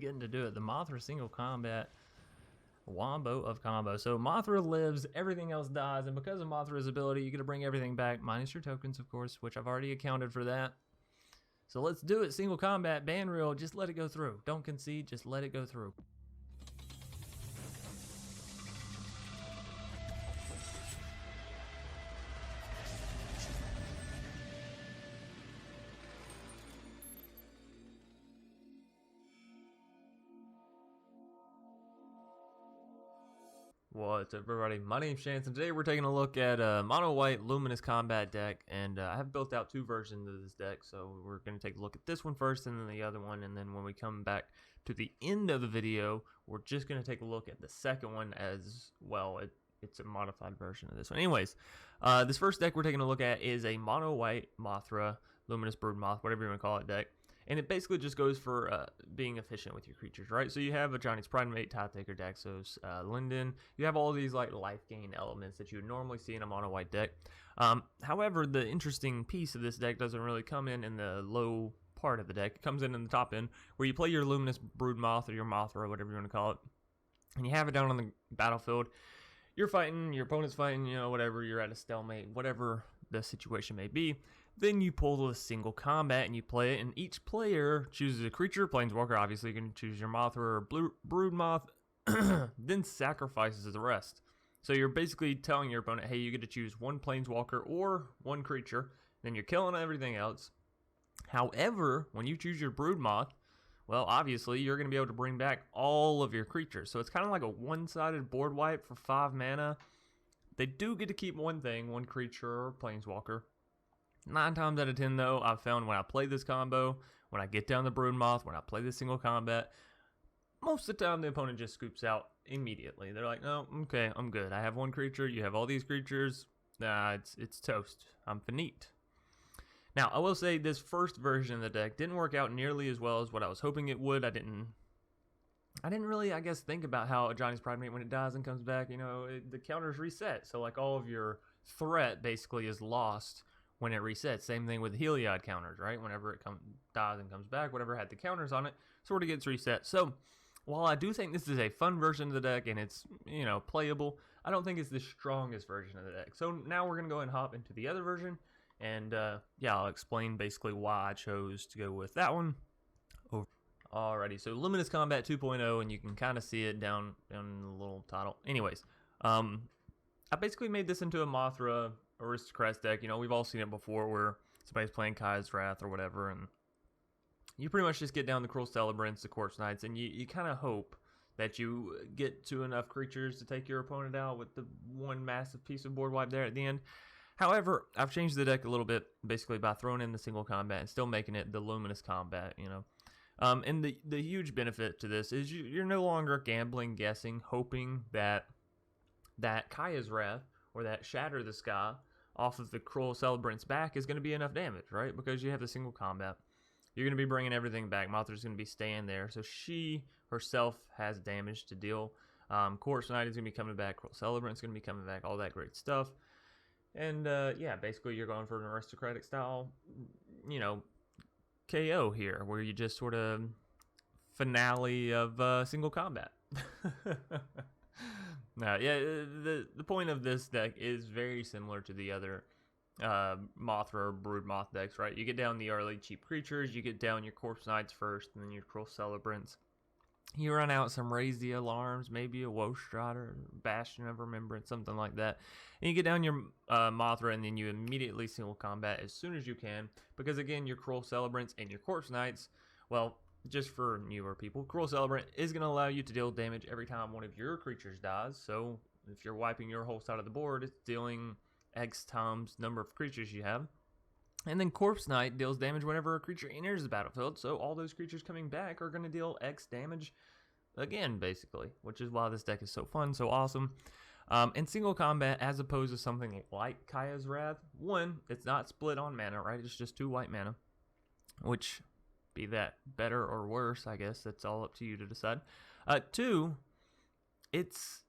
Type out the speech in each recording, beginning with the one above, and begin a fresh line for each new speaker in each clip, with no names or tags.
getting to do it. The Mothra single combat wombo of combo. So Mothra lives, everything else dies, and because of Mothra's ability, you get to bring everything back, minus your tokens, of course, which I've already accounted for that. So let's do it. Single combat, ban reel, just let it go through. Don't concede, just let it go through. What's up, everybody? My name's Chance, and today we're taking a look at a mono white Luminous combat deck, and I have built out two versions of this deck, so we're going to take a look at this one first and then the other one, and then when we come back to the end of the video, we're just going to take a look at the second one as well. It's a modified version of this one. Anyways, this first deck we're taking a look at is a mono white Mothra, Luminous Broodmoth, whatever you want to call it deck. And it basically just goes for being efficient with your creatures, right? So you have a Johnny's Pridemate, Titetaker, Daxos, Linden. You have all these like life gain elements that you would normally see in a mono white deck. However, the interesting piece of this deck doesn't really come in the low part of the deck. It comes in the top end, where you play your Luminous Broodmoth or your Mothra or whatever you want to call it, and you have it down on the battlefield. You're fighting, your opponent's fighting, you know, whatever, you're at a stalemate, whatever the situation may be. Then you pull the single combat and you play it, and each player chooses a creature, planeswalker, obviously you can choose your Mothra or Broodmoth, then sacrifices the rest. So you're basically telling your opponent, hey, you get to choose one planeswalker or one creature, then you're killing everything else. However, when you choose your Broodmoth, well, obviously, you're going to be able to bring back all of your creatures. So it's kind of like a one-sided board wipe for 5 mana. They do get to keep one thing, one creature or planeswalker. 9 times out of 10, though, I've found when I play this combo, when I get down the Broodmoth, when I play this single combat, most of the time the opponent just scoops out immediately. They're like, no, okay, I'm good. I have one creature, you have all these creatures. Nah, it's toast. I'm finite. Now, I will say this first version of the deck didn't work out nearly as well as what I was hoping it would. I didn't really, I guess, think about how a Johnny's Pridemate, when it dies and comes back, you know, the counters reset. So, like, all of your threat basically is lost when it resets. Same thing with Heliod counters, right? Whenever it dies and comes back, whatever had the counters on it sort of gets reset. So, while I do think this is a fun version of the deck and it's, you know, playable, I don't think it's the strongest version of the deck. So, now we're going to go ahead and hop into the other version. And yeah, I'll explain basically why I chose to go with that one. Alrighty, so Luminous Combat 2.0, and you can kind of see it down in the little title. Anyways, I basically made this into a Mothra Aristocrat deck. You know, we've all seen it before where somebody's playing Kaya's Wrath or whatever, and you pretty much just get down the Cruel Celebrants, the Corpse Knights, and you kind of hope that you get to enough creatures to take your opponent out with the one massive piece of board wipe there at the end. However, I've changed the deck a little bit, basically by throwing in the single combat and still making it the Luminous combat, you know. And the huge benefit to this is you're no longer gambling, guessing, hoping that Kaya's Wrath or that Shatter the Sky off of the Cruel Celebrant's back is going to be enough damage, right? Because you have the single combat. You're going to be bringing everything back. Mothra's going to be staying there, so she herself has damage to deal. Corpse Knight is going to be coming back. Cruel Celebrant's going to be coming back. All that great stuff. And, yeah, basically you're going for an aristocratic style, you know, KO here, where you just sort of finale of single combat. Now, yeah, the point of this deck is very similar to the other Mothra or Broodmoth decks, right? You get down the early cheap creatures, you get down your Corpse Knights first, and then your Cruel Celebrants. You run out some Raise the Alarms, maybe a Woestrider, Bastion of Remembrance, something like that. And you get down your Mothra, and then you immediately single combat as soon as you can. Because again, your Cruel Celebrants and your Corpse Knights, well, just for newer people, Cruel Celebrant is going to allow you to deal damage every time one of your creatures dies. So if you're wiping your whole side of the board, it's dealing X times number of creatures you have. And then Corpse Knight deals damage whenever a creature enters the battlefield, so all those creatures coming back are going to deal X damage again, basically, which is why this deck is so fun, so awesome. In single combat, as opposed to something like Kaya's Wrath, one, it's not split on mana, right? It's just 2 white mana, which, be that better or worse, I guess, that's all up to you to decide. 2, it's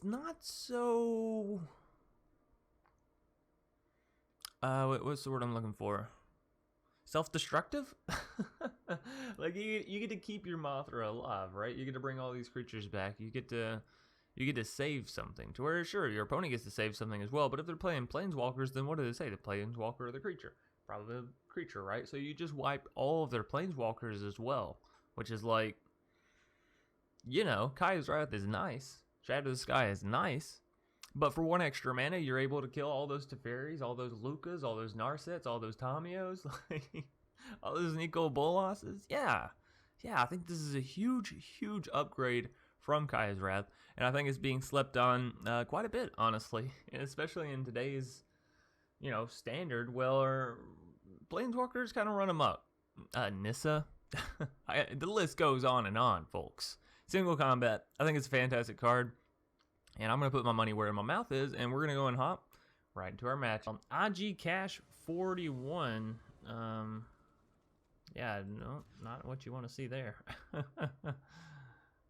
not so... what's the word I'm looking for? self-destructive. Like you get to keep your Mothra alive, right? You get to bring all these creatures back. You get to save something to where, sure, your opponent gets to save something as well. But if they're playing planeswalkers, then what do they say? The planeswalker or the creature? Probably the creature, right? So you just wipe all of their planeswalkers as well, which is like, you know, Kaya's Wrath is nice. Shadow of the Sky is nice. But for 1 extra mana, you're able to kill all those Teferis, all those Lukas, all those Narsets, all those Tamios, all those Nico Bolosses. Yeah, I think this is a huge, huge upgrade from Kaya's Wrath, and I think it's being slept on quite a bit, honestly, especially in today's, you know, standard, where Planeswalkers kind of run them up. Nissa, the list goes on and on, folks. Single combat, I think it's a fantastic card. And I'm going to put my money where my mouth is, and we're going to go and hop right into our match. IG Cash 41. Yeah, no, not what you want to see there.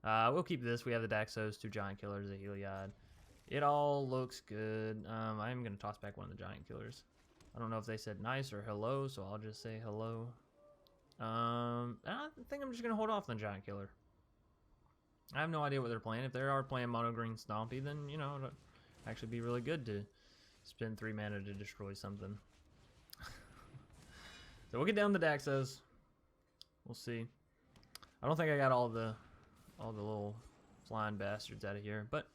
We'll keep this. We have the Daxos, 2 Giant Killers, a Heliod. It all looks good. I'm going to toss back one of the Giant Killers. I don't know if they said nice or hello, so I'll just say hello. I think I'm just going to hold off on the Giant Killer. I have no idea what they're playing. If they are playing mono green stompy, then, you know, it'll actually be really good to spend 3 mana to destroy something. So we'll get down the Daxos. We'll see. I don't think I got all the little flying bastards out of here, but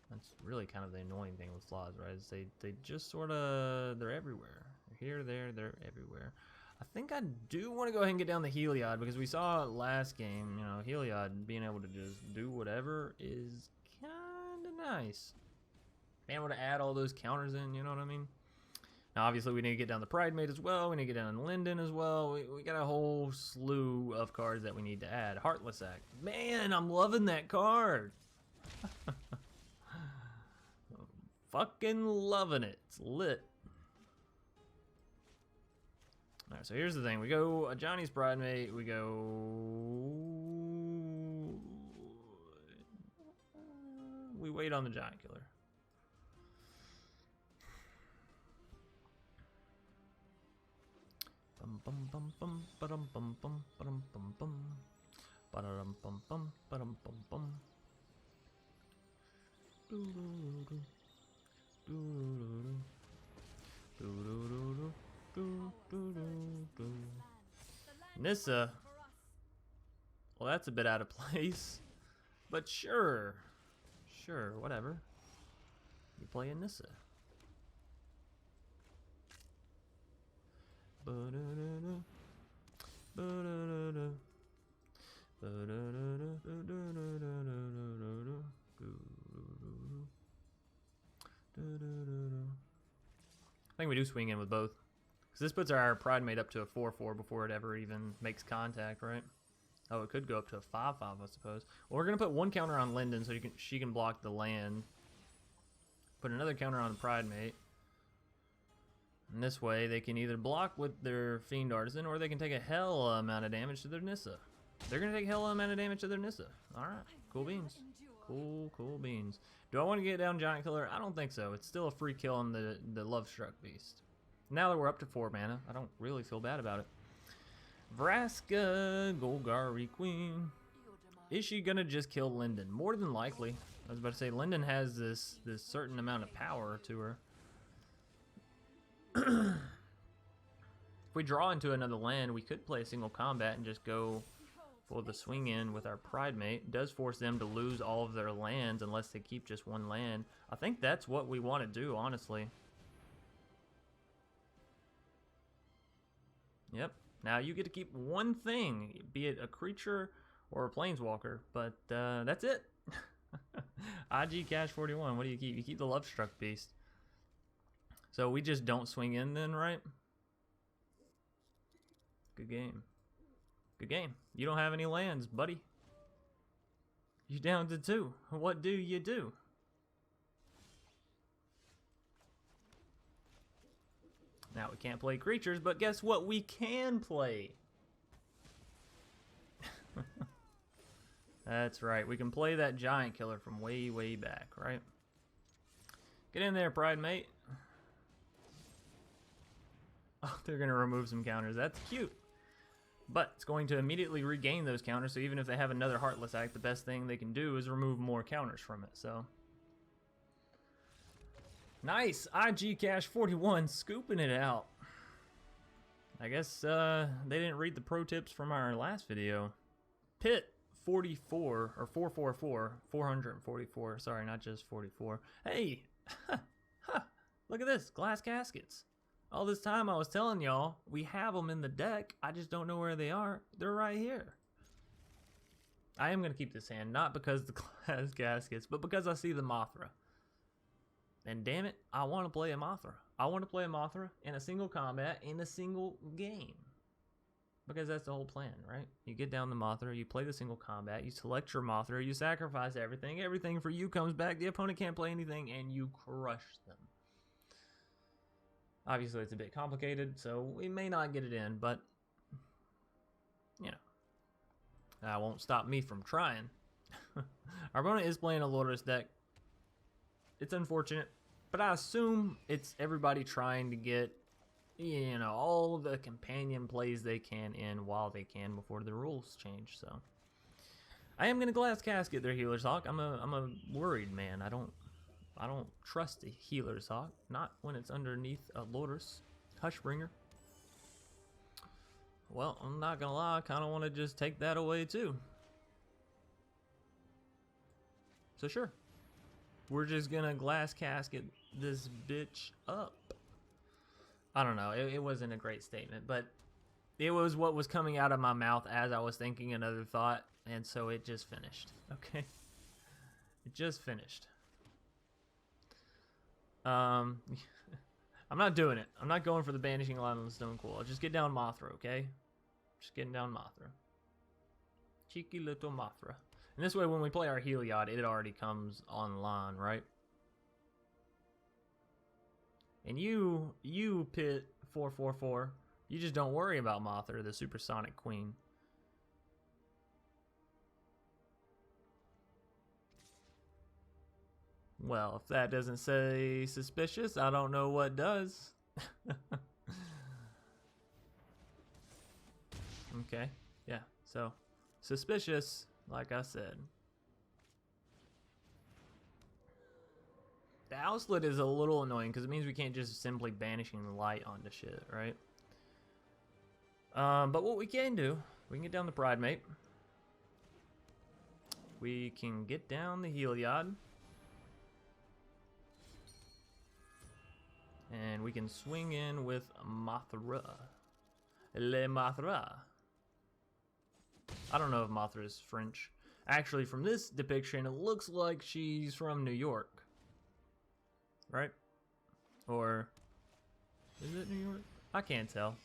that's really kind of the annoying thing with flies, right? Is they just sort of, they're everywhere. They're here, there, they're everywhere. I think I do want to go ahead and get down the Heliod, because we saw last game, you know, Heliod being able to just do whatever is kind of nice. Being able to add all those counters in, you know what I mean? Now, obviously, we need to get down the Pridemate as well. We need to get down Linden as well. We got a whole slew of cards that we need to add. Heartless Act. Man, I'm loving that card. Fucking loving it. It's lit. Alright, so here's the thing. We go Johnny's Pridemate. We go... We wait on the Giant Killer. Bum bum bum bum ba-dum bum bum ba-dum bum bum ba-dum bum bum ba-dum bum bum. Doo-doo-doo-doo. Doo-doo-doo-doo. Doo-doo-doo-doo. Nissa. Well, that's a bit out of place. But sure. Sure, whatever. You play a Nissa. Ba-da-da-da. Ba-da-da-da. I think we do swing in with both. Because this puts our Pridemate up to a 4-4 before it ever even makes contact, right? Oh, it could go up to a 5-5, I suppose. Well, we're going to put one counter on Linden so she can block the land. Put another counter on the Pridemate. And this way, they can either block with their Fiend Artisan, or they can take a hell amount of damage to their Nissa. They're going to take a hell amount of damage to their Nissa. Alright, cool beans. Cool beans. Do I want to get down Giant Killer? I don't think so. It's still a free kill on the Lovestruck Beast. Now that we're up to 4 mana, I don't really feel bad about it. Vraska, Golgari Queen. Is she going to just kill Linden? More than likely. I was about to say, Linden has this certain amount of power to her. If we draw into another land, we could play a single combat and just go for the swing in with our Pridemate. It does force them to lose all of their lands unless they keep just one land. I think that's what we want to do, honestly. Yep. Now you get to keep one thing, be it a creature or a planeswalker, but that's it. IG Cash 41, what do you keep? You keep the Lovestruck Beast. So we just don't swing in then, right? Good game. Good game. You don't have any lands, buddy. You down to 2. What do you do? Now we can't play creatures, but guess what? We can play. That's right. We can play that Giant Killer from way, way back, right? Get in there, Pridemate. Oh, they're going to remove some counters. That's cute. But it's going to immediately regain those counters, so even if they have another Heartless Act, the best thing they can do is remove more counters from it, so. Nice! IG Cash 41, scooping it out. I guess they didn't read the pro tips from our last video. Pit 44, or 444, 444, sorry, not just 44. Hey! Look at this, glass caskets. All this time I was telling y'all, we have them in the deck. I just don't know where they are. They're right here. I am going to keep this hand, not because the glass caskets, but because I see the Mothra. And damn it, I want to play a Mothra. I want to play a Mothra in a single combat, in a single game. Because that's the whole plan, right? You get down the Mothra, you play the single combat, you select your Mothra, you sacrifice everything. Everything for you comes back, the opponent can't play anything, and you crush them. Obviously, it's a bit complicated, so we may not get it in, but, you know, that won't stop me from trying. Our opponent is playing a Lotus deck. It's unfortunate, but I assume it's everybody trying to get, you know, all the companion plays they can in while they can before the rules change, so. I am going to glass casket their Healer's Hawk. I'm a worried man. I don't trust a Healer's Hawk, not when it's underneath a Lotus Hushbringer. Well, I'm not gonna lie, I kind of want to just take that away too. So sure, we're just gonna glass casket this bitch up. I don't know, it wasn't a great statement, but it was what was coming out of my mouth as I was thinking another thought, and so it just finished, okay? It just finished. I'm not doing it. I'm not going for the Banishing Line on the Stone Cool. I'll just get down Mothra, okay? Just getting down Mothra. Cheeky little Mothra. And this way, when we play our Heliod, it already comes online, right? And you Pit 444, you just don't worry about Mothra, the Supersonic Queen. Well, if that doesn't say suspicious, I don't know what does. Okay, yeah, so suspicious, like I said. The Outlet is a little annoying because it means we can't just simply banishing the light onto shit, right? But what we can do, we can get down the Pride Mate. We can get down the Heliod. And we can swing in with Mothra. Le Mothra. I don't know if Mothra is French. Actually, from this depiction, it looks like she's from New York. Right? Or is it New York? I can't tell.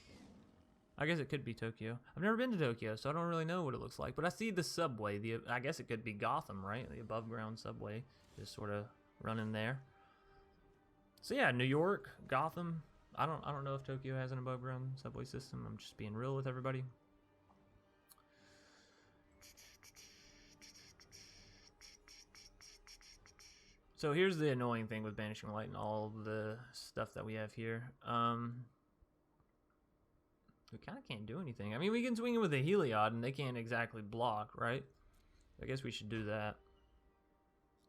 I guess it could be Tokyo. I've never been to Tokyo, so I don't really know what it looks like. But I see the subway. I guess it could be Gotham, right? The above ground subway is sort of running there. So yeah, New York, Gotham. I don't know if Tokyo has an above ground subway system. I'm just being real with everybody. So here's the annoying thing with Banishing Light and all the stuff that we have here. We kind of can't do anything. I mean, we can swing it with a Heliod and they can't exactly block, right? I guess we should do that.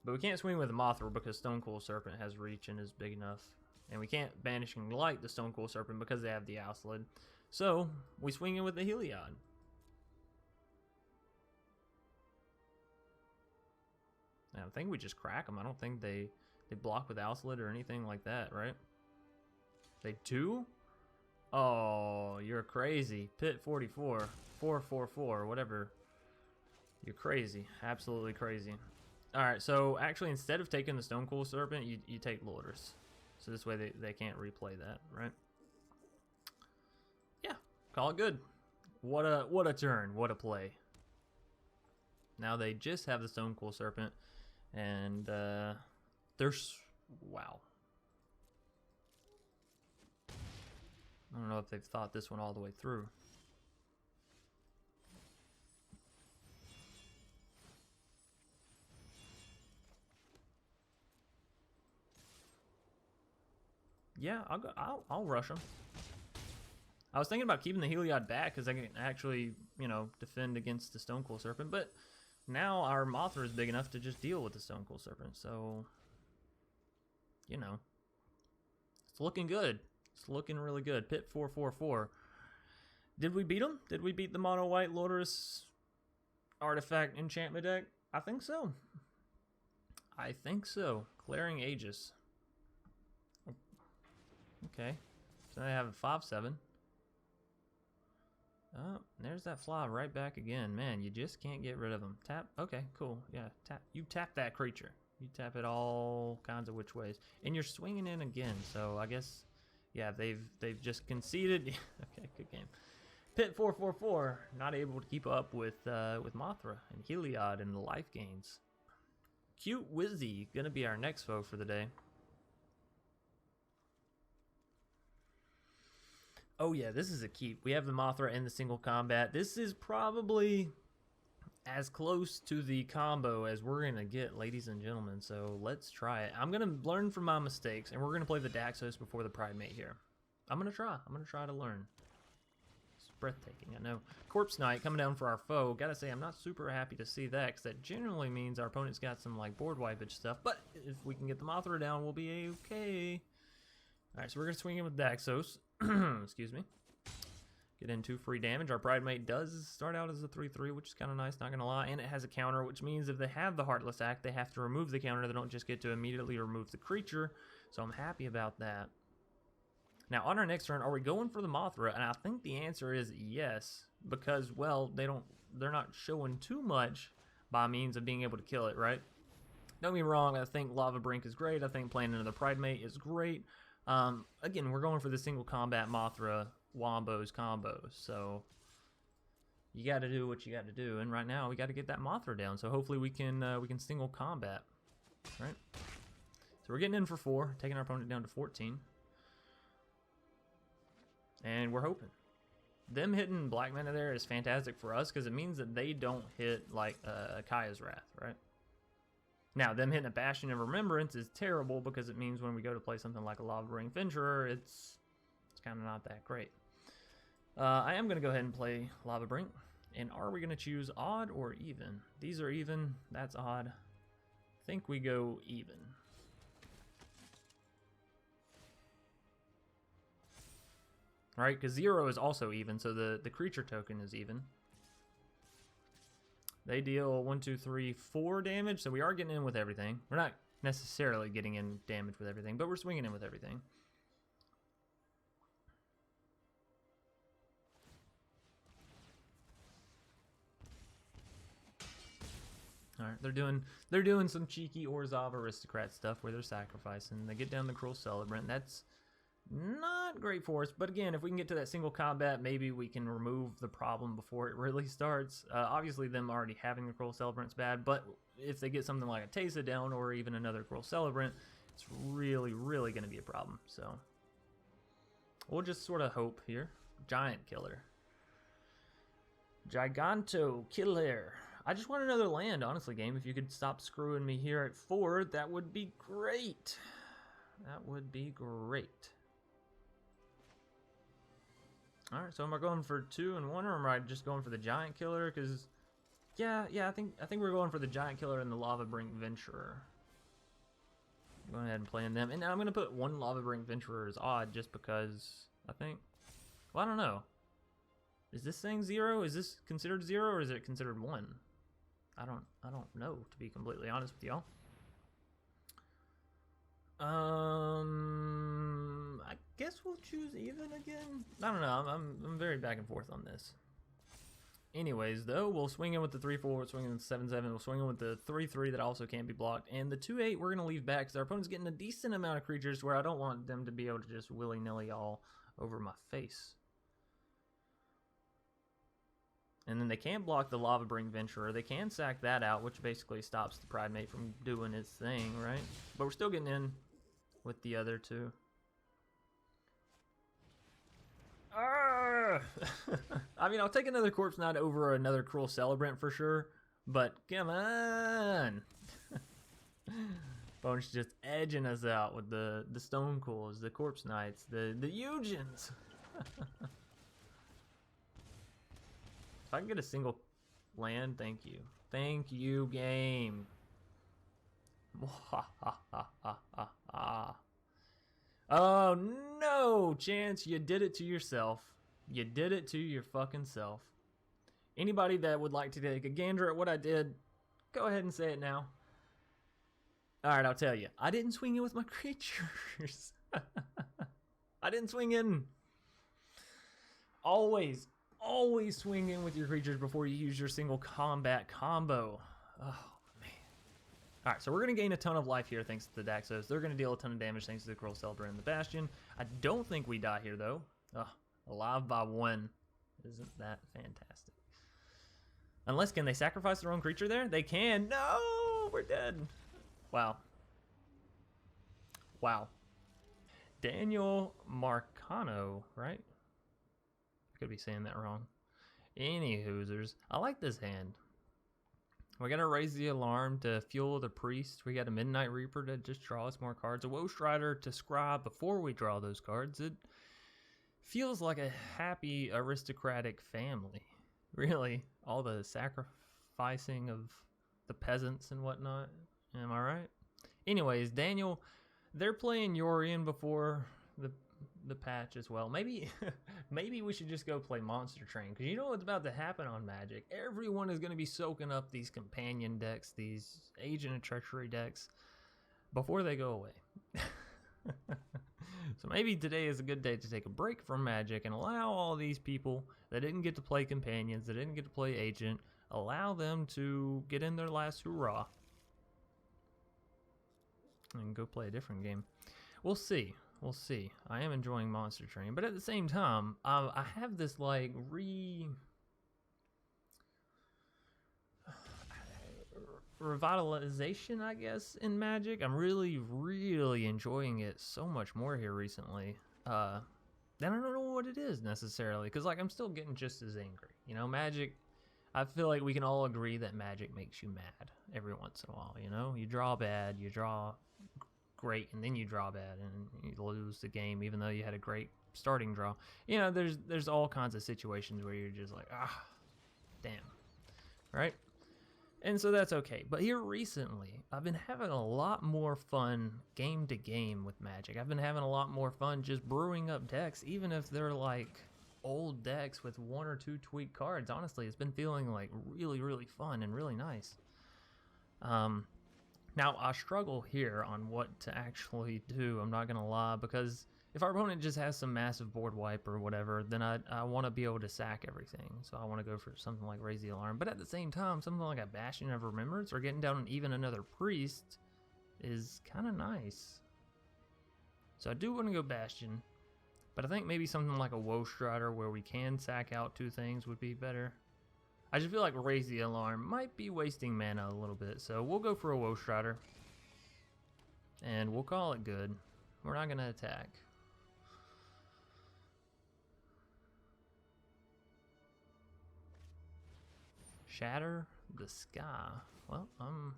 But we can't swing with a Mothra because Stone Cool Serpent has reach and is big enough. And we can't Banishing Light the Stone Cool Serpent because they have the Outlet. So, we swing it with the Heliod. I think we just crack them. I don't think they block with Outlet or anything like that, right? They do? Oh, you're crazy. Pit 44, 444, whatever. You're crazy. Absolutely crazy. Alright, so actually instead of taking the Stone Cool Serpent, you take Lourdes. So this way they can't replay that, right? Yeah, call it good. What a turn, what a play. Now they just have the Stone Cool Serpent, and there's, wow. I don't know if they've thought this one all the way through. Yeah, I'll rush them. I was thinking about keeping the Heliod back because I can actually, you know, defend against the Stonecool Serpent, but now our Mothra is big enough to just deal with the Stonecool Serpent, so, you know, it's looking good. It's looking really good. Pit 444. Did we beat him? Did we beat the mono white Lordorus artifact enchantment deck? I think so. I think so. Clearing Aegis. Okay. So I have a 5/7. Oh, there's that fly right back again. Man, you just can't get rid of them. Tap. Okay, cool. Yeah, tap. You tap that creature. You tap it all kinds of which ways. And you're swinging in again. So I guess, yeah, they've just conceded. Okay, good game. Pit 444, not able to keep up with Mothra and Heliod and the life gains. Cute Wizzy, gonna be our next foe for the day. Oh yeah, this is a keep. We have the Mothra and the single combat. This is probably as close to the combo as we're gonna get, ladies and gentlemen. So let's try it. I'm gonna learn from my mistakes, and we're gonna play the Daxos before the Pridemate here. I'm gonna try to learn. It's breathtaking, I know. Corpse Knight coming down for our foe. Gotta say, I'm not super happy to see that, because that generally means our opponent's got some like board wipage stuff. But if we can get the Mothra down, we'll be okay. All right, so we're gonna swing in with Daxos. Excuse me. Get in 2 free damage. Our Pridemate does start out as a 3/3, which is kind of nice, not gonna lie. And it has a counter, which means if they have the Heartless Act, they have to remove the counter. They don't just get to immediately remove the creature. So I'm happy about that. Now on our next turn, are we going for the Mothra? And I think the answer is yes, because well, they're not showing too much by means of being able to kill it, right? Don't get me wrong. I think Lava Brink is great. I think playing another Pridemate is great. Again, we're going for the single combat Mothra Wombos combos, so you got to do what you got to do. And right now, we got to get that Mothra down. So hopefully we can single combat, right? So we're getting in for 4, taking our opponent down to 14, and we're hoping them hitting black mana there is fantastic for us because it means that they don't hit like Kaya's Wrath, right? Now, them hitting a Bastion of Remembrance is terrible because it means when we go to play something like a Lava Ring Venturer, it's kind of not that great. I am going to go ahead and play Lava Brink. And are we going to choose odd or even? These are even. That's odd. I think we go even. All right, because 0 is also even, so the creature token is even. They deal 1, 2, 3, 4 damage, so we are getting in with everything. We're not necessarily getting in damage with everything, but we're swinging in with everything. All right, they're doing some cheeky Orzhov Aristocrat stuff where they're sacrificing. They get down the Cruel Celebrant. That's not great for us, but again, if we can get to that single combat, maybe we can remove the problem before it really starts. Obviously, them already having the Cruel Celebrant's bad, but if they get something like a Tesa down or even another Cruel Celebrant, it's really, really going to be a problem. So we'll just sort of hope here. Giant Killer. Giganto Killer. I just want another land, honestly, game. If you could stop screwing me here at 4, that would be great. That would be great. All right, so am I going for 2 and 1, or am I just going for the Giant Killer? Because, yeah, I think we're going for the Giant Killer and the Lava Brink Venturer. Going ahead and playing them, and I'm gonna put 1 Lava Brink Venturer as odd just because I think. Well, I don't know. Is this saying 0? Is this considered 0, or is it considered 1? I don't know, to be completely honest with y'all. I guess we'll choose even again. I don't know. I'm very back and forth on this. Anyways, though, we'll swing in with the 3/4, we'll swing in with the 7/7, we'll swing in with the 3/3 that also can't be blocked, and the 2/8 we're gonna leave back because our opponent's getting a decent amount of creatures where I don't want them to be able to just willy-nilly all over my face. And then they can't block the Lava Brink Venturer. They can sack that out, which basically stops the Pridemate from doing its thing, right? But we're still getting in with the other 2. I mean, I'll take another Corpse Knight over another Cruel Celebrant for sure, but come on. Bone's just edging us out with the Stone Cools, the Corpse Knights, the Eugens. If I can get a single land, thank you. Thank you, game. Oh no, Chance, you did it to yourself. You did it to your fucking self. Anybody that would like to take a gander at what I did, go ahead and say it now. Alright, I'll tell you. I didn't swing in with my creatures. I didn't swing in. Always swing in with your creatures before you use your single combat combo. Oh, man. Alright, so we're going to gain a ton of life here thanks to the Daxos. They're going to deal a ton of damage thanks to the Cruel Seldra and the Bastion. I don't think we die here, though. Alive by 1. Isn't that fantastic? Unless, can they sacrifice their own creature there? They can. No, we're dead. Wow. Wow. Daniel Marcano, right? I could be saying that wrong. Any hoosers. I like this hand. We gotta raise the alarm to fuel the priest. We got a Midnight Reaper to just draw us more cards. A Woe Strider to scribe before we draw those cards. It feels like a happy aristocratic family. Really. All the sacrificing of the peasants and whatnot. Am I right? Anyways, Daniel, they're playing Yorion before the patch as well. Maybe maybe we should just go play Monster Train, because you know what's about to happen on Magic. Everyone is going to be soaking up these companion decks, these Agent of Treachery decks, before they go away. So maybe today is a good day to take a break from Magic and allow all these people that didn't get to play Companions, that didn't get to play Agent, allow them to get in their last hurrah and go play a different game. We'll see. We'll see. I am enjoying Monster Train, but at the same time, I have this like revitalization, I guess, in Magic. I'm really enjoying it so much more here recently. Then I don't know what it is necessarily, because like I'm still getting just as angry. You know, Magic, I feel like we can all agree that Magic makes you mad every once in a while. You know, you draw bad, you draw great, and then you draw bad and you lose the game even though you had a great starting draw. You know, there's all kinds of situations where you're just like, damn, right? And so that's okay. But here recently, I've been having a lot more fun game to game with Magic. I've been having a lot more fun just brewing up decks, even if they're like old decks with 1 or 2 tweaked cards. Honestly, it's been feeling like really fun and really nice. Now, I struggle here on what to actually do, I'm not going to lie, because if our opponent just has some massive board wipe or whatever, then I want to be able to sack everything. So I want to go for something like Raise the Alarm. But at the same time, something like a Bastion of Remembrance or getting down even another Priest is kind of nice. So I do want to go Bastion, but I think maybe something like a Woe Strider where we can sack out 2 things would be better. I just feel like Raise the Alarm might be wasting mana a little bit, so we'll go for a Woe Strider. And we'll call it good. We're not going to attack. Shatter the Sky. Well, I'm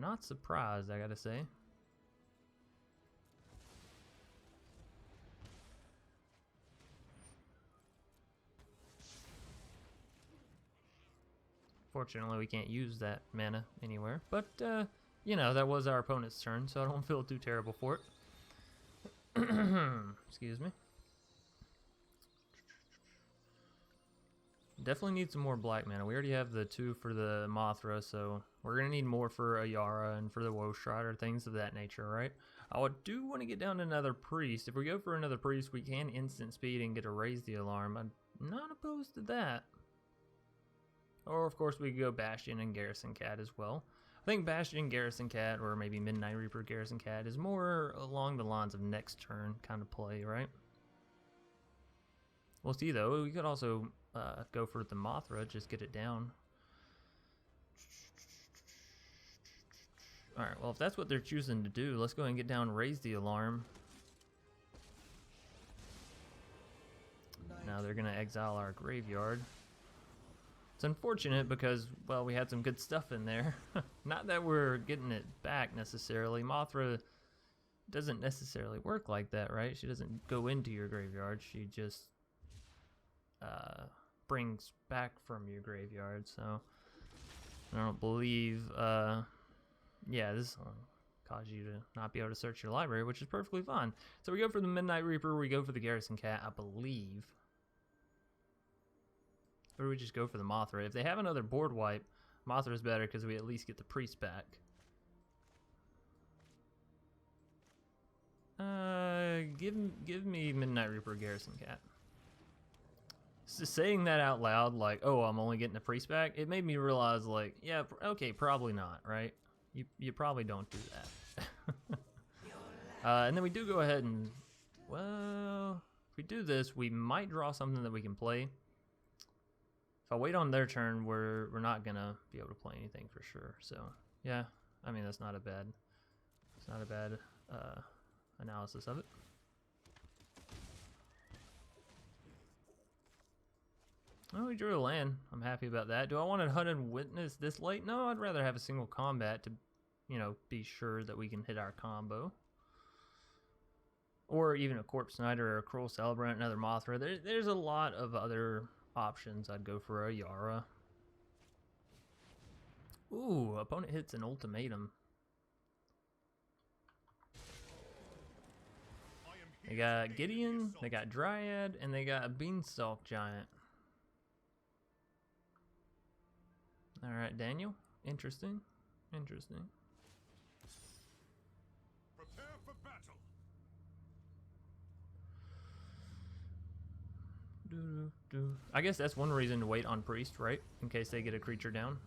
not surprised, I gotta say. Fortunately, we can't use that mana anywhere, but, you know, that was our opponent's turn, so I don't feel too terrible for it. Excuse me. Definitely need some more black mana. We already have the 2 for the Mothra, so we're going to need more for a Yara and for the Woe Strider, things of that nature, right? I do want to get down to another Priest. If we go for another Priest, we can instant speed and get to Raise the Alarm. I'm not opposed to that. Or, of course, we could go Bastion and Garrison Cat as well. I think Bastion, Garrison Cat, or maybe Midnight Reaper, Garrison Cat is more along the lines of next turn kind of play, right? We'll see, though. We could also go for the Mothra, just get it down. Alright, well, if that's what they're choosing to do, let's go ahead and get down, Raise the Alarm. Now they're going to exile our graveyard. It's unfortunate because, well, we had some good stuff in there. Not that we're getting it back necessarily. Mothra doesn't necessarily work like that, right? She doesn't go into your graveyard. She just brings back from your graveyard, so I don't believe, yeah, this will cause you to not be able to search your library, which is perfectly fine. So we go for the Midnight Reaper, we go for the Garrison Cat, I believe. Or do we just go for the Mothra? If they have another board wipe, Mothra's better because we at least get the priest back. Give me Midnight Reaper Garrison Cat. So saying that out loud, like, oh, I'm only getting the priest back, it made me realize, like, yeah, okay, probably not, right? You probably don't do that. And then we do go ahead and, well, if we do this, we might draw something that we can play. If I wait on their turn, we're not gonna be able to play anything for sure. So yeah, I mean it's not a bad analysis of it. Oh, we drew a land. I'm happy about that. Do I want to hunt and witness this late? No, I'd rather have a single combat to, you know, be sure that we can hit our combo. Or even a Corpse Snider or a Cruel Celebrant, another Mothra. There's a lot of other options. I'd go for a Yara. Ooh, opponent hits an Ultimatum. They got Gideon, they got Dryad, and they got a Beanstalk Giant. Alright, Daniel. Interesting. Interesting.
Prepare for battle.
I guess that's one reason to wait on Priest, right? In case they get a creature down.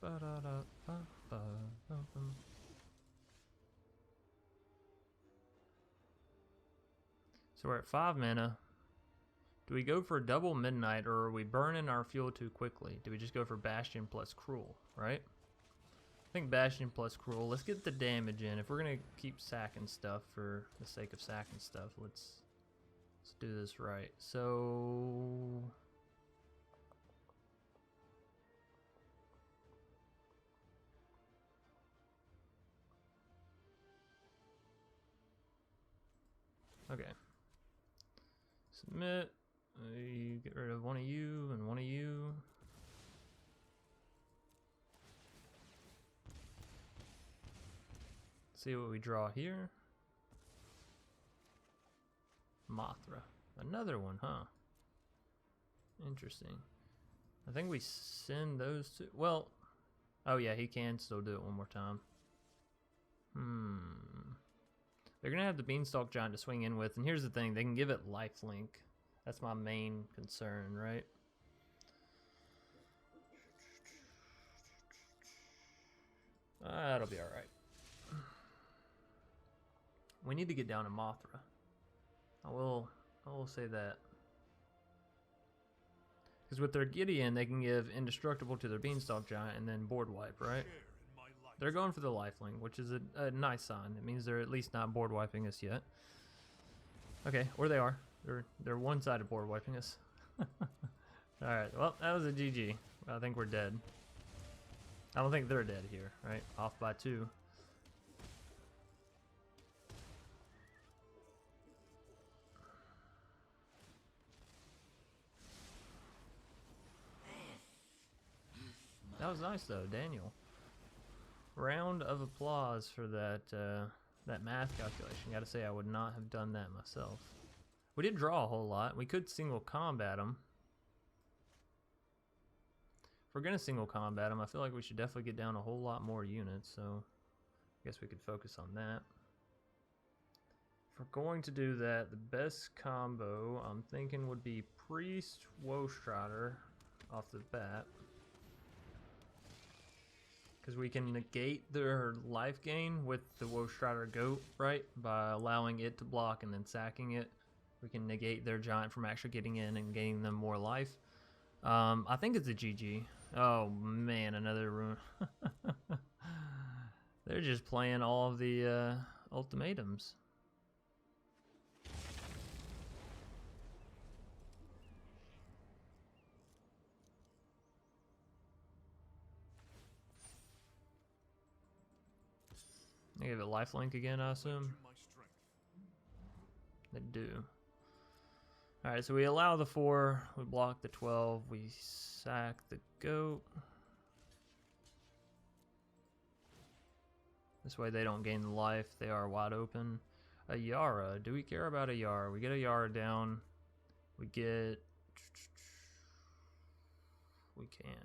So we're at 5 mana. Do we go for double Midnight, or are we burning our fuel too quickly? Do we just go for Bastion plus Cruel, right? I think Bastion plus Cruel. Let's get the damage in. If we're going to keep sacking stuff for the sake of sacking stuff, let's do this right. So okay. Submit. You get rid of one of you and one of you. See what we draw here. Mothra. Another one, huh? Interesting. I think we send those two. Well, oh yeah, he can still do it one more time. They're gonna have the Beanstalk Giant to swing in with, and here's the thing, they can give it lifelink. That's my main concern, right? That'll be alright. We need to get down to Mothra. I will say that. Because with their Gideon, they can give Indestructible to their Beanstalk Giant and then board wipe, right? They're going for the lifelink, which is a nice sign. It means they're at least not board wiping us yet. Okay, or they are. They're one-sided board wiping us. Alright, well, that was a GG. I think we're dead. I don't think they're dead here, right? Off by 2. That was nice though, Daniel. Round of applause for that that math calculation. Gotta say, I would not have done that myself. We did draw a whole lot. We could single combat them. If we're gonna single combat them, I feel like we should definitely get down a whole lot more units, so I guess we could focus on that. If we're going to do that, the best combo I'm thinking would be Priest Woe Strider off the bat. Because we can negate their life gain with the Woe Strider Goat, right? By allowing it to block and then sacking it. We can negate their giant from actually getting in and gaining them more life. I think it's a GG. Oh man, another ruin. They're just playing all of the ultimatums. They give it lifelink again, I assume. They do. Alright, so we allow the 4, we block the 12, we sack the goat. This way they don't gain the life, they are wide open. A Yara, do we care about a Yara? We get a Yara down, we get... We can't.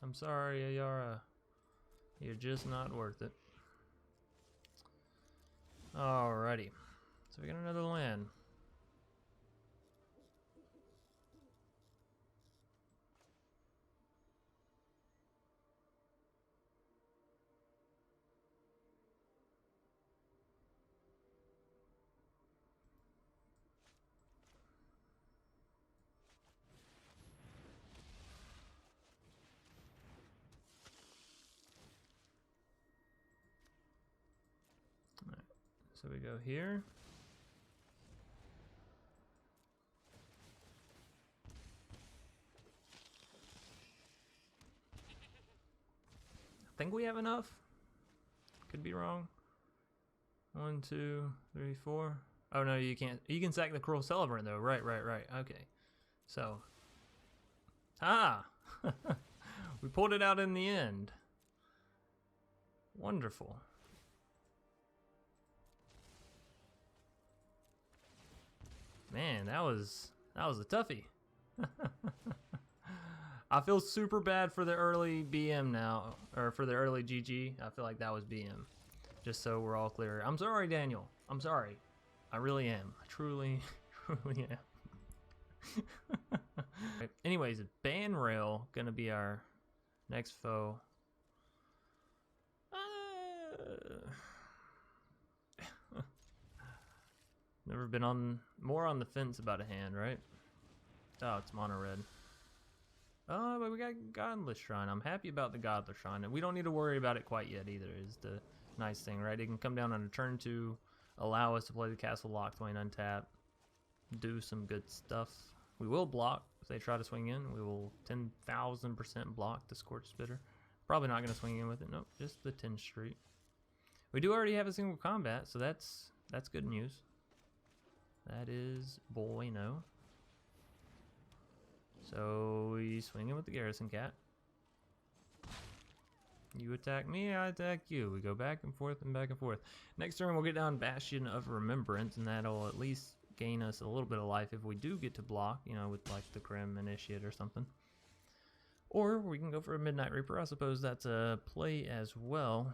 I'm sorry, Ayara. You're just not worth it. Alrighty. So we got another land. So we go here. I think we have enough. Could be wrong. 1, 2, 3, 4. Oh no, you can't. You can sack the Cruel Celebrant though. Right. Okay. So. We pulled it out in the end. Wonderful. Man, that was a toughie. I feel super bad for the early BM now, or for the early GG. I feel like that was BM. Just so we're all clear. I'm sorry, Daniel. I'm sorry. I really am. I truly am. Right. Anyways, Ban Rail gonna be our next foe. Never been more on the fence about a hand, right? Oh, it's mono red. Oh, but we got Godless Shrine. I'm happy about the Godless Shrine, and we don't need to worry about it quite yet either, is the nice thing, right? It can come down on a turn 2, allow us to play the Castle Lockthwain untap, do some good stuff. We will block if they try to swing in. We will 10,000% block the Scorch Spitter. Probably not going to swing in with it. Nope, just the 10th Street. We do already have a single combat, so that's good news. That is bueno. So we swing in with the Garrison Cat. You attack me, I attack you. We go back and forth and back and forth. Next turn we'll get down Bastion of Remembrance, and that'll at least gain us a little bit of life if we do get to block, you know, with like the Grim Initiate or something. Or we can go for a Midnight Reaper. I suppose that's a play as well.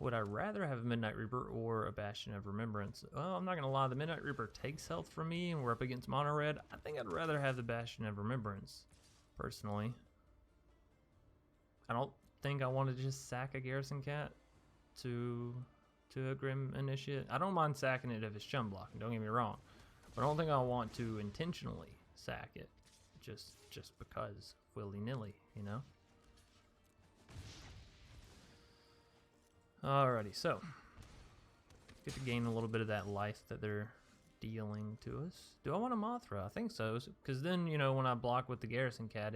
Would I rather have a Midnight Reaper or a Bastion of Remembrance? Well, I'm not going to lie. The Midnight Reaper takes health from me, and we're up against Mono Red. I think I'd rather have the Bastion of Remembrance, personally. I don't think I want to just sack a Garrison Cat to a Grim Initiate. I don't mind sacking it if it's chum blocking, don't get me wrong. But I don't think I want to intentionally sack it just because, willy-nilly, you know? Alrighty, so get to gain a little bit of that life that they're dealing to us. Do I want a Mothra? I think so, because then, you know, when I block with the Garrison Cat,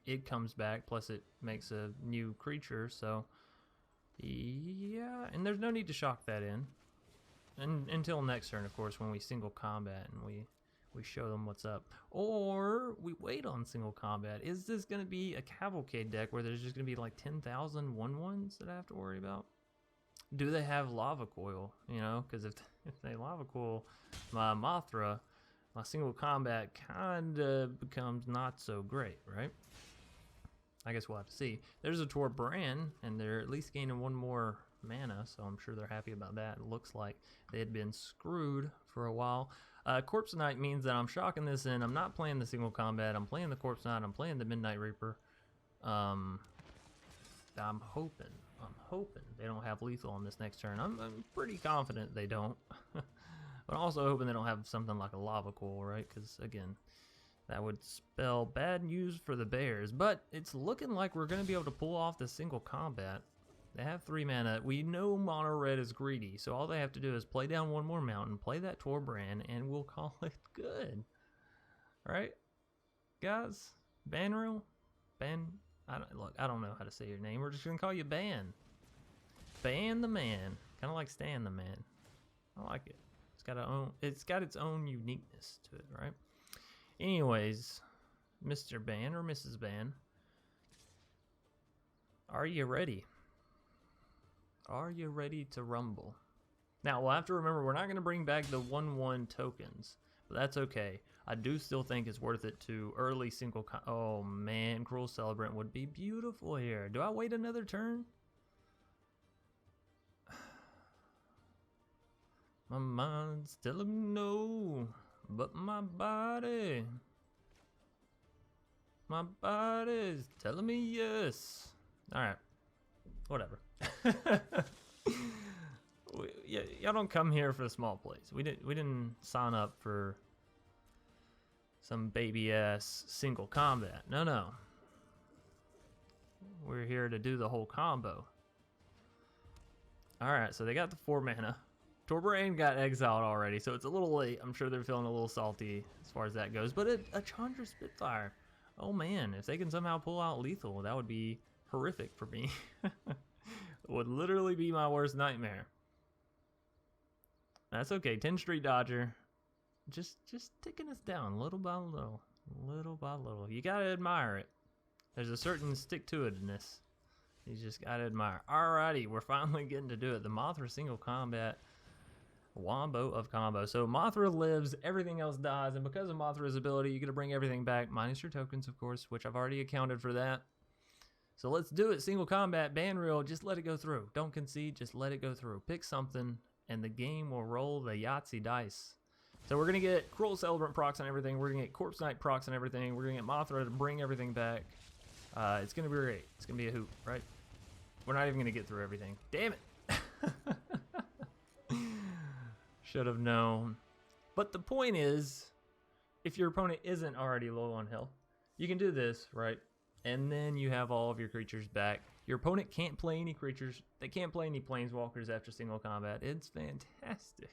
it comes back, plus it makes a new creature, so yeah, and there's no need to shock that in. And until next turn, of course, when we single combat and we show them what's up. Or we wait on single combat. Is this going to be a Cavalcade deck where there's just going to be like 10,000 1/1s that I have to worry about? Do they have Lava Coil? You know, because if they Lava Coil my Mothra, my single combat kind of becomes not so great, right? I guess we'll have to see. There's a Tor Bran, and they're at least gaining 1 more mana, so I'm sure they're happy about that. It looks like they had been screwed for a while. Corpse Knight means that I'm shocking this in. I'm not playing the single combat. I'm playing the Corpse Knight. I'm playing the Midnight Reaper. I'm hoping they don't have lethal on this next turn. I'm pretty confident they don't. But I'm also hoping they don't have something like a Lava Coil, right? Because, again, that would spell bad news for the Bears. But it's looking like we're going to be able to pull off the single combat. They have 3 mana. We know Mono Red is greedy, so all they have to do is play down 1 more mountain, play that Tor Bran, and we'll call it good. All right? guys? Banril? I don't know how to say your name. We're just gonna call you Ban. Ban the man. Kind of like Stan the man. I like it. It's got its own uniqueness to it, right? Anyways, Mr. Ban or Mrs. Ban, are you ready? Are you ready to rumble? Now, we'll have to remember, we're not going to bring back the 1/1 tokens, but that's okay. I do still think it's worth it to early single... Oh, man, Cruel Celebrant would be beautiful here. Do I wait another turn? My mind's telling me no, but my body's telling me yes. All right, whatever. Y'all don't come here for the small plays. We didn't sign up for some baby ass single combat. No. We're here to do the whole combo. All right, so they got the 4 mana. Torbrain got exiled already, so it's a little late. I'm sure they're feeling a little salty as far as that goes. But a Chandra Spitfire. Oh man, if they can somehow pull out lethal, that would be horrific for me. It would literally be my worst nightmare. That's okay. 10 Street Dodger. Just ticking us down little by little. Little by little. You gotta admire it. There's a certain stick-to-itness. You just gotta admire. Alrighty, we're finally getting to do it. The Mothra single combat. Wombo of combo. So Mothra lives, everything else dies, and because of Mothra's ability, you get to bring everything back, minus your tokens, of course, which I've already accounted for that. So let's do it. Single combat, Banril, just let it go through. Don't concede, just let it go through. Pick something, and the game will roll the Yahtzee dice. So we're going to get Cruel Celebrant procs on everything. We're going to get Corpse Knight procs on everything. We're going to get Mothra to bring everything back. It's going to be great. It's going to be a hoot, right? We're not even going to get through everything. Damn it. Should have known. But the point is, if your opponent isn't already low on health, you can do this, right? And then you have all of your creatures back. Your opponent can't play any creatures. They can't play any planeswalkers after single combat. It's fantastic.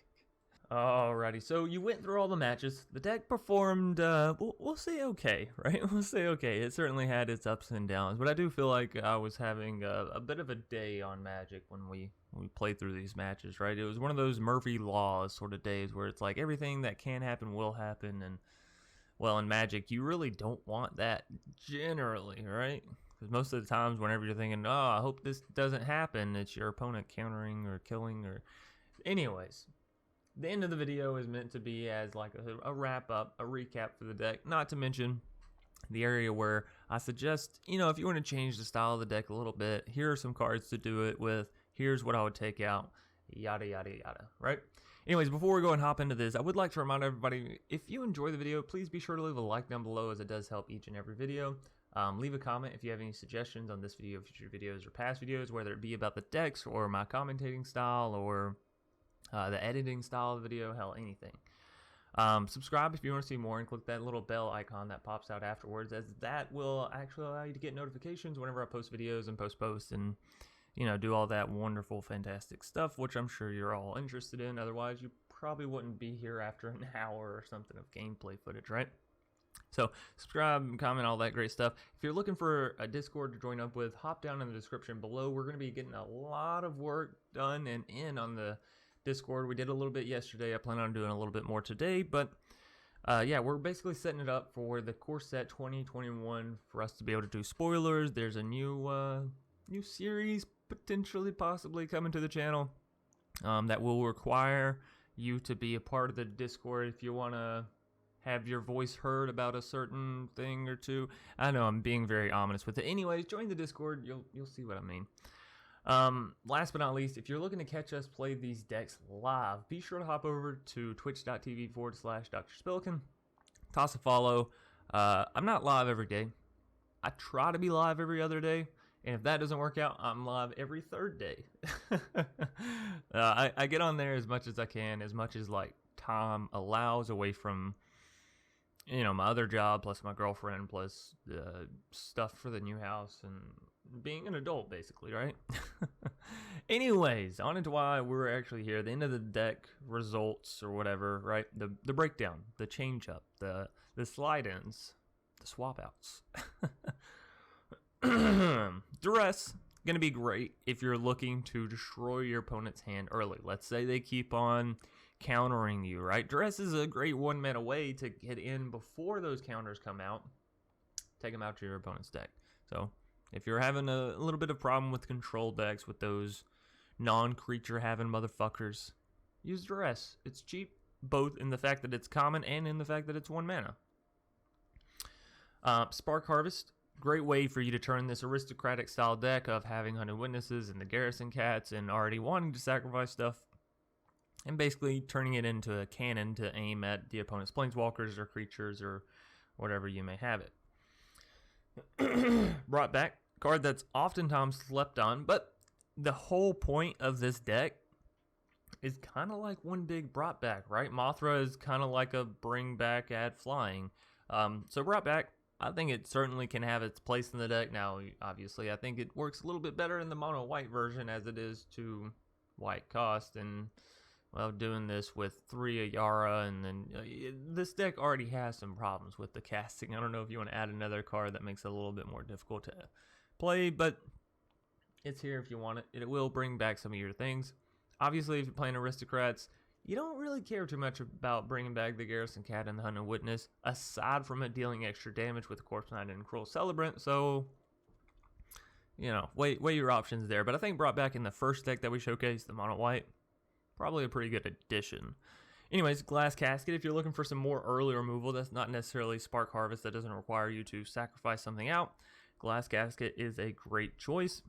Alrighty, so you went through all the matches. The deck performed, we'll say okay, right? We'll say okay. It certainly had its ups and downs, but I do feel like I was having a bit of a day on Magic when we played through these matches, right? It was one of those Murphy Laws sort of days where it's like everything that can happen will happen, and well, in Magic, you really don't want that generally, right? Because most of the times whenever you're thinking, oh, I hope this doesn't happen, it's your opponent countering or killing or... Anyways, the end of the video is meant to be as like a wrap up, a recap for the deck, not to mention the area where I suggest, you know, if you want to change the style of the deck a little bit, here are some cards to do it with, here's what I would take out, yada, yada, yada, right? Anyways, before we go and hop into this, I would like to remind everybody, if you enjoy the video, please be sure to leave a like down below as it does help each and every video. Leave a comment if you have any suggestions on this video, future videos, or past videos, whether it be about the decks or my commentating style or the editing style of the video, hell, anything. Subscribe if you want to see more and click that little bell icon that pops out afterwards, as that will actually allow you to get notifications whenever I post videos and post posts and, you know, do all that wonderful, fantastic stuff, which I'm sure you're all interested in. Otherwise, you probably wouldn't be here after an hour or something of gameplay footage, right? So subscribe, comment, all that great stuff. If you're looking for a Discord to join up with, hop down in the description below. We're going to be getting a lot of work done and in on the Discord. We did a little bit yesterday. I plan on doing a little bit more today, but yeah, we're basically setting it up for the core set 2021 for us to be able to do spoilers. There's a new series potentially possibly coming to the channel that will require you to be a part of the Discord if you want to have your voice heard about a certain thing or two. I know I'm being very ominous with it. Anyways, join the Discord. You'll see what I mean. Last but not least, if you're looking to catch us play these decks live, be sure to hop over to twitch.tv/DrSpillikin. Toss a follow. I'm not live every day. I try to be live every other day, and if that doesn't work out, I'm live every third day. I get on there as much as I can, as much as like time allows, away from, you know, my other job, plus my girlfriend, plus stuff for the new house, and being an adult, basically, right? Anyways, on into why we're actually here. The end of the deck results or whatever, right? The breakdown, the change up, the slide ins, the swap outs. Duress, going to be great if you're looking to destroy your opponent's hand early. Let's say they keep on countering you, right? Duress is a great 1 mana way to get in before those counters come out. Take them out to your opponent's deck. So if you're having a little bit of problem with control decks with those non-creature having motherfuckers, use Duress. It's cheap, both in the fact that it's common and in the fact that it's 1 mana. Spark Harvest, great way for you to turn this aristocratic style deck of having Hunted Witnesses and the Garrison Cats and already wanting to sacrifice stuff, and basically turning it into a cannon to aim at the opponent's planeswalkers or creatures or whatever you may have it. Brought Back, card that's oftentimes slept on, but the whole point of this deck is kind of like one big Brought Back, right? Mothra is kind of like a bring back, add flying. So Brought Back, I think it certainly can have its place in the deck. Now, obviously, I think it works a little bit better in the mono white version as it is to white cost, and well, doing this with 3 Ayara, and then this deck already has some problems with the casting. I don't know if you want to add another card that makes it a little bit more difficult to play, but it's here if you want it. It will bring back some of your things. Obviously, if you're playing Aristocrats, you don't really care too much about bringing back the Garrison Cat and the Hunted Witness, aside from it dealing extra damage with the Corpse Knight and Cruel Celebrant, so, you know, weigh your options there. But I think Brought Back in the first deck that we showcased, the mono white, probably a pretty good addition. Anyways, Glass Casket, if you're looking for some more early removal, that's not necessarily Spark Harvest, that doesn't require you to sacrifice something out, Glass Casket is a great choice.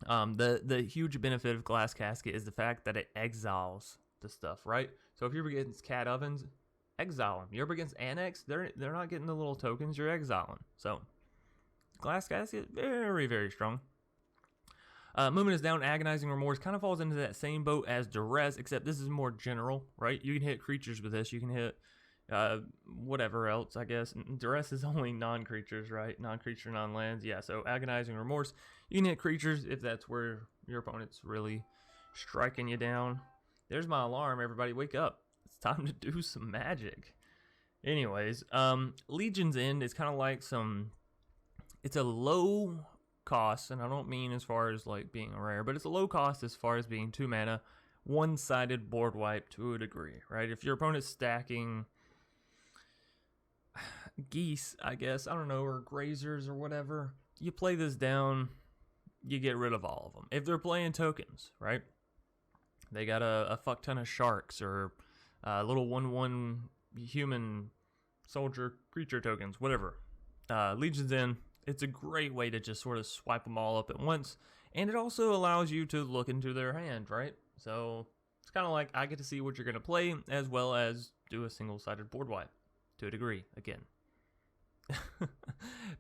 The huge benefit of Glass Casket is the fact that it exiles the stuff, right? So if you're against Cat Ovens, exile them. You're up against Annex, they're not getting the little tokens, you're exiling. So Glass Casket, very, very strong. Movement is down. Agonizing Remorse kind of falls into that same boat as Duress, except this is more general, right? You can hit creatures with this. You can hit whatever else, I guess. Duress is only non-creatures, right? Non-creature, non-lands. Yeah, so Agonizing Remorse. You can hit creatures if that's where your opponent's really striking you down. There's my alarm, everybody. Wake up. It's time to do some magic. Anyways, Legion's End is kind of like it's a low cost, and I don't mean as far as like being rare, but it's a low cost as far as being 2 mana, one-sided board wipe to a degree, right? If your opponent's stacking geese, I guess, I don't know, or grazers or whatever, you play this down, you get rid of all of them. If they're playing tokens, right? They got a fuck ton of sharks or little 1/1 human soldier creature tokens, whatever. Legion's End, it's a great way to just sort of swipe them all up at once, and it also allows you to look into their hand, right? So it's kind of like I get to see what you're going to play, as well as do a single-sided board wipe, to a degree, again.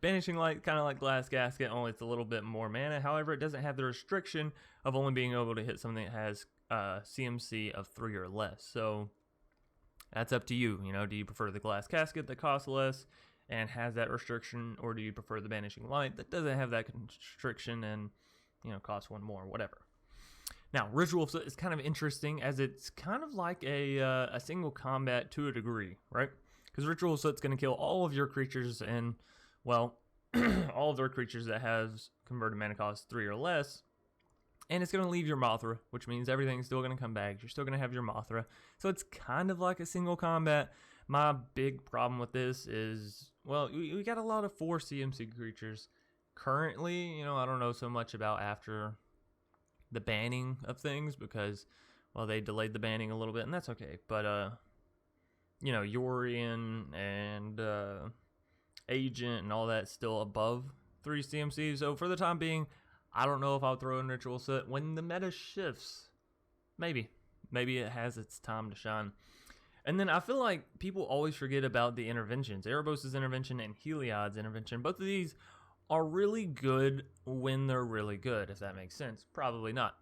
Banishing Light, kind of like Glass Casket, only it's a little bit more mana. However, it doesn't have the restriction of only being able to hit something that has CMC of 3 or less. So that's up to you. You know, do you prefer the Glass Casket that costs less and has that restriction, or do you prefer the Banishing Light that doesn't have that constriction and, you know, costs 1 more, whatever. Now, Ritual Soot is kind of interesting, as it's kind of like a single combat to a degree, right? Because Ritual Soot's going to kill all of your creatures and, well, all of their creatures that has converted mana cost 3 or less, and it's going to leave your Mothra, which means everything's still going to come back. You're still going to have your Mothra. So it's kind of like a single combat. My big problem with this is, well, we got a lot of 4 CMC creatures. Currently, you know, I don't know so much about after the banning of things because, well, they delayed the banning a little bit, and that's okay. But, you know, Yorion and Agent and all that still above 3 CMC. So for the time being, I don't know if I'll throw in Ritual Soot. When the meta shifts, maybe it has its time to shine. And then I feel like people always forget about the interventions. Erebos' intervention and Heliod's intervention. Both of these are really good when they're really good, if that makes sense. Probably not.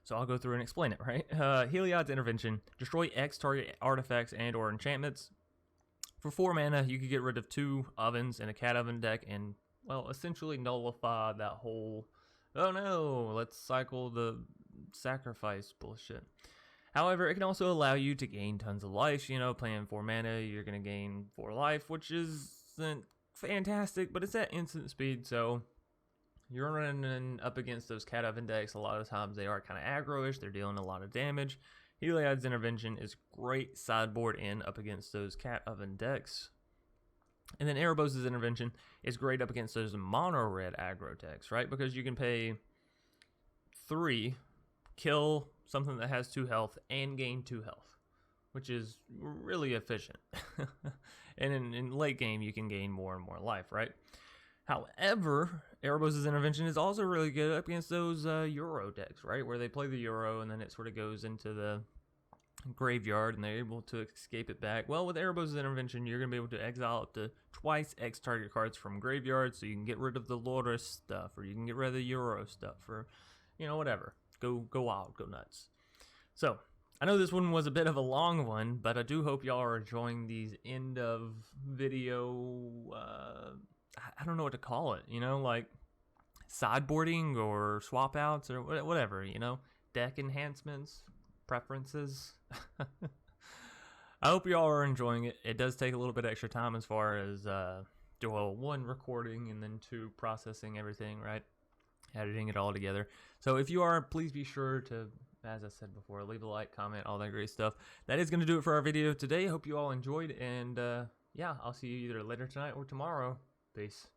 So I'll go through and explain it, right? Heliod's intervention. Destroy X target artifacts and or enchantments. For 4 mana, you could get rid of 2 ovens in a cat oven deck and, well, essentially nullify that whole, oh no, let's cycle the sacrifice bullshit. However, it can also allow you to gain tons of life. You know, playing 4 mana, you're going to gain 4 life, which isn't fantastic, but it's at instant speed, so you're running up against those cat oven decks. A lot of times they are kind of aggro-ish. They're dealing a lot of damage. Heliod's Intervention is great sideboard in up against those cat oven decks. And then Erebos' Intervention is great up against those mono-red aggro decks, right? Because you can pay 3, kill something that has 2 health, and gain 2 health, which is really efficient. And in late game, you can gain more and more life, right? However, Erebos' Intervention is also really good up against those Euro decks, right? Where they play the Euro and then it sort of goes into the graveyard and they're able to escape it back. Well, with Erebos' Intervention, you're going to be able to exile up to twice X target cards from graveyard, so you can get rid of the Lourdes stuff, or you can get rid of the Euro stuff, or, you know, whatever. Go wild, go nuts. So, I know this one was a bit of a long one, but I do hope y'all are enjoying these end of video, I don't know what to call it, you know, like sideboarding or swap outs or whatever, you know, deck enhancements, preferences. I hope y'all are enjoying it. It does take a little bit extra time as far as, well, 1, recording, and then 2, processing everything, right? Editing it all together. So if you are, please be sure to, as I said before, leave a like, comment, all that great stuff. That is going to do it for our video today. Hope you all enjoyed, and yeah, I'll see you either later tonight or tomorrow. Peace.